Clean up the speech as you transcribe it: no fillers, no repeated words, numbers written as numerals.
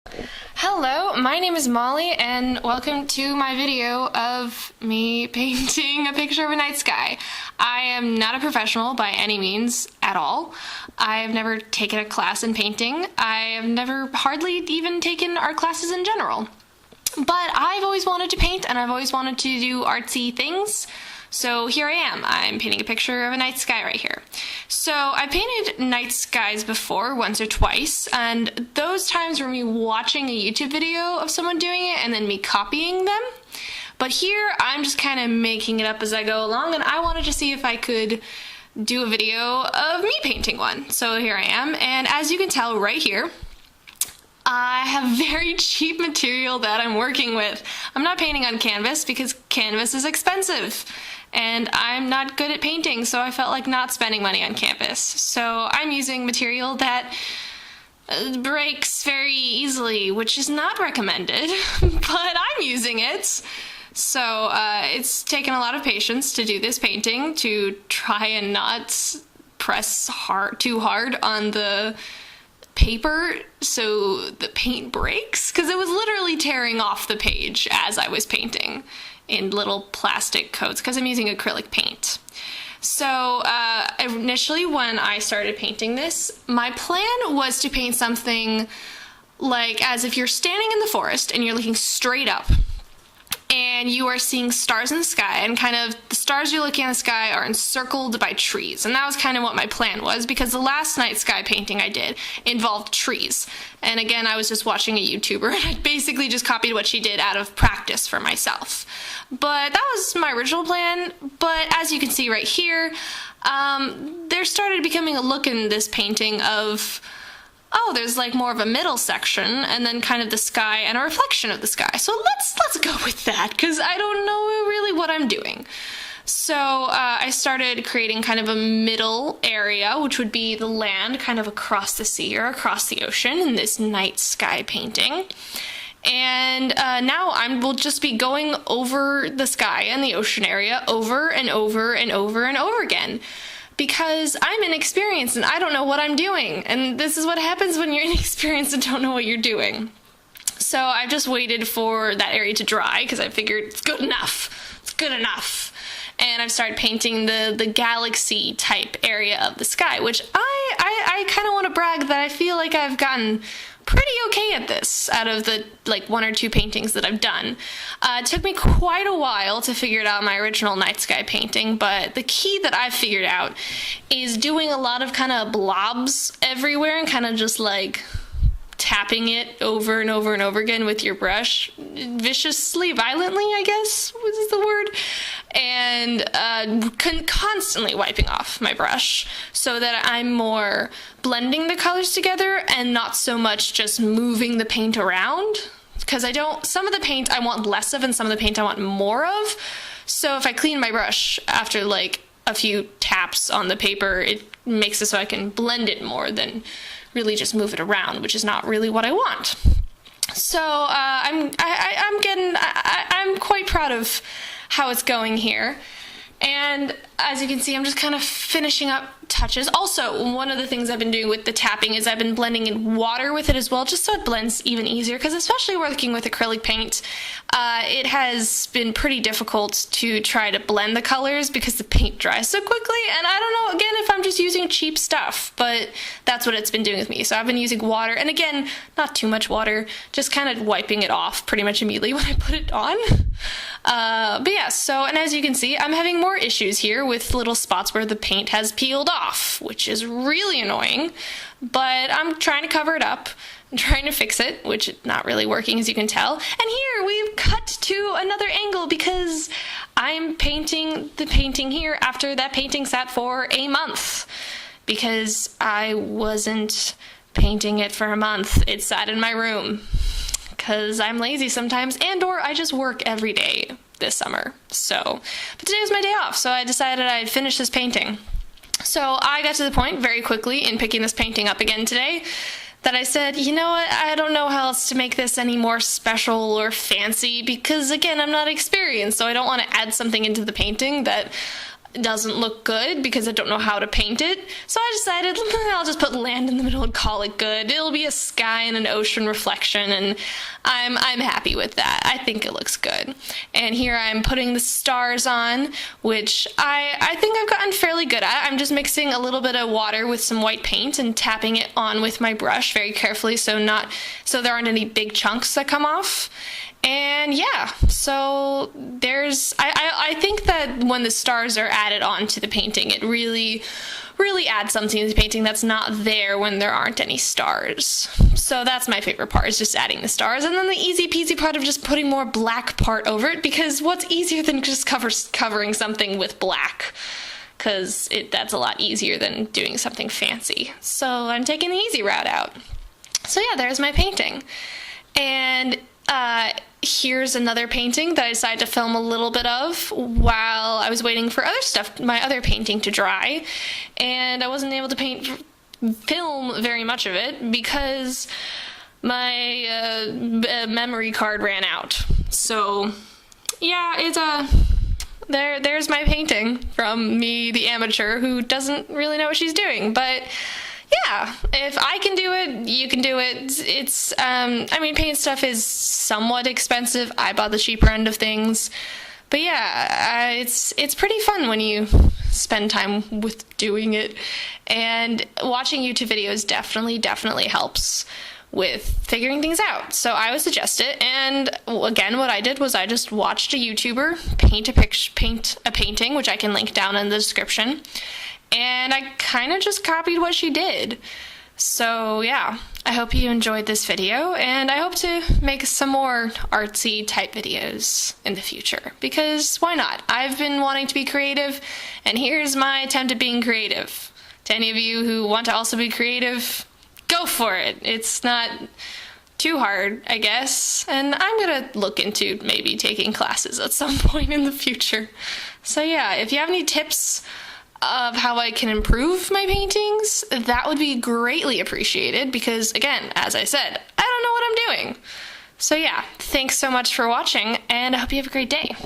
Hello, my name is Molly, and welcome to my video of me painting a picture of a night sky. I am not a professional by any means at all. I have never taken a class in painting. I have never hardly even taken art classes in general. But I've always wanted to paint, and I've always wanted to do artsy things. So here I am. I'm painting a picture of a night sky right here. So I painted night skies before, once or twice, and those times were me watching a YouTube video of someone doing it and then me copying them. But here I'm just kind of making it up as I go along, and I wanted to see if I could do a video of me painting one. So here I am, and as you can tell right here, I have very cheap material that I'm working with. I'm not painting on canvas because canvas is expensive. And I'm not good at painting, so I felt like not spending money on canvas. So I'm using material that breaks very easily, which is not recommended, but I'm using it. So it's taken a lot of patience to do this painting, to try and not press too hard on the paper so the paint breaks, because it was literally tearing off the page as I was painting in little plastic coats, because I'm using acrylic paint. So initially when I started painting this, my plan was to paint something like as if you're standing in the forest and you're looking straight up and you are seeing stars in the sky, and kind of the stars you're looking at in the sky are encircled by trees. And that was kind of what my plan was, because the last night sky painting I did involved trees. And again, I was just watching a YouTuber, and I basically just copied what she did out of practice for myself. But that was my original plan. But as you can see right here, there started becoming a look in this painting of, oh, there's like more of a middle section and then kind of the sky and a reflection of the sky. So let's go with that, because I don't know really what I'm doing. So I started creating kind of a middle area, which would be the land kind of across the sea or across the ocean in this night sky painting. And now we'll just be going over the sky and the ocean area over and over and over and over again, because I'm inexperienced and I don't know what I'm doing. And this is what happens when you're inexperienced and don't know what you're doing. So I've just waited for that area to dry, because I figured it's good enough. It's good enough. And I've started painting the galaxy type area of the sky, which I kind of want to brag that I feel like I've gotten pretty okay at this out of the like one or two paintings that I've done. It took me quite a while to figure it out in my original night sky painting, but the key that I've figured out is doing a lot of kind of blobs everywhere and kind of just like tapping it over and over and over again with your brush, viciously, violently, I guess was the word, and constantly wiping off my brush so that I'm more blending the colors together and not so much just moving the paint around, because some of the paint I want less of and some of the paint I want more of. So if I clean my brush after like a few taps on the paper, it makes it so I can blend it more than really just move it around, which is not really what I want. So I'm quite proud of how it's going here. And as you can see, I'm just kind of finishing up touches. Also, one of the things I've been doing with the tapping is I've been blending in water with it as well, just so it blends even easier, because especially working with acrylic paint, it has been pretty difficult to try to blend the colors because the paint dries so quickly, and I don't know, again, if I'm just using cheap stuff, but that's what it's been doing with me. So I've been using water, and again, not too much water, just kind of wiping it off pretty much immediately when I put it on. But yeah, so, and as you can see, I'm having more issues here with little spots where the paint has peeled off, which is really annoying, but I'm trying to cover it up. I'm trying to fix it, which is not really working, as you can tell. And here we've cut to another angle because I'm painting the painting here after that painting sat for a month, because I wasn't painting it for a month. It sat in my room because I'm lazy sometimes, and or I just work every day this summer. So, but today was my day off, so I decided I'd finish this painting. So I got to the point very quickly in picking this painting up again today that I said, you know what, I don't know how else to make this any more special or fancy, because again, I'm not experienced, so I don't want to add something into the painting that doesn't look good because I don't know how to paint it. So I decided I'll just put land in the middle and call it good. It'll be a sky and an ocean reflection, and I'm happy with that. I think it looks good. And here I'm putting the stars on, which I think I've gotten fairly good at. I'm just mixing a little bit of water with some white paint and tapping it on with my brush very carefully so there aren't any big chunks that come off. And yeah, so I think that when the stars are added onto the painting, it really adds something to the painting that's not there when there aren't any stars. So that's my favorite part, is just adding the stars. And then the easy peasy part of just putting more black part over it, because what's easier than just covering something with black? Because that's a lot easier than doing something fancy. So I'm taking the easy route out. So yeah, there's my painting. And here's another painting that I decided to film a little bit of while I was waiting for my other painting to dry. And I wasn't able to film very much of it because my memory card ran out. So yeah, there's my painting from me, the amateur, who doesn't really know what she's doing. But yeah, if I can do it, you can do it. It's, paint stuff is somewhat expensive. I bought the cheaper end of things. But yeah, it's pretty fun when you spend time with doing it. And watching YouTube videos definitely helps with figuring things out. So I would suggest it. And again, what I did was I just watched a YouTuber paint a painting, which I can link down in the description. And I kind of just copied what she did. So yeah, I hope you enjoyed this video, and I hope to make some more artsy type videos in the future, because why not? I've been wanting to be creative, and here's my attempt at being creative. To any of you who want to also be creative, go for it. It's not too hard, I guess, and I'm gonna look into maybe taking classes at some point in the future. So yeah, if you have any tips of how I can improve my paintings, that would be greatly appreciated, because again, as I said, I don't know what I'm doing. So yeah, thanks so much for watching, and I hope you have a great day.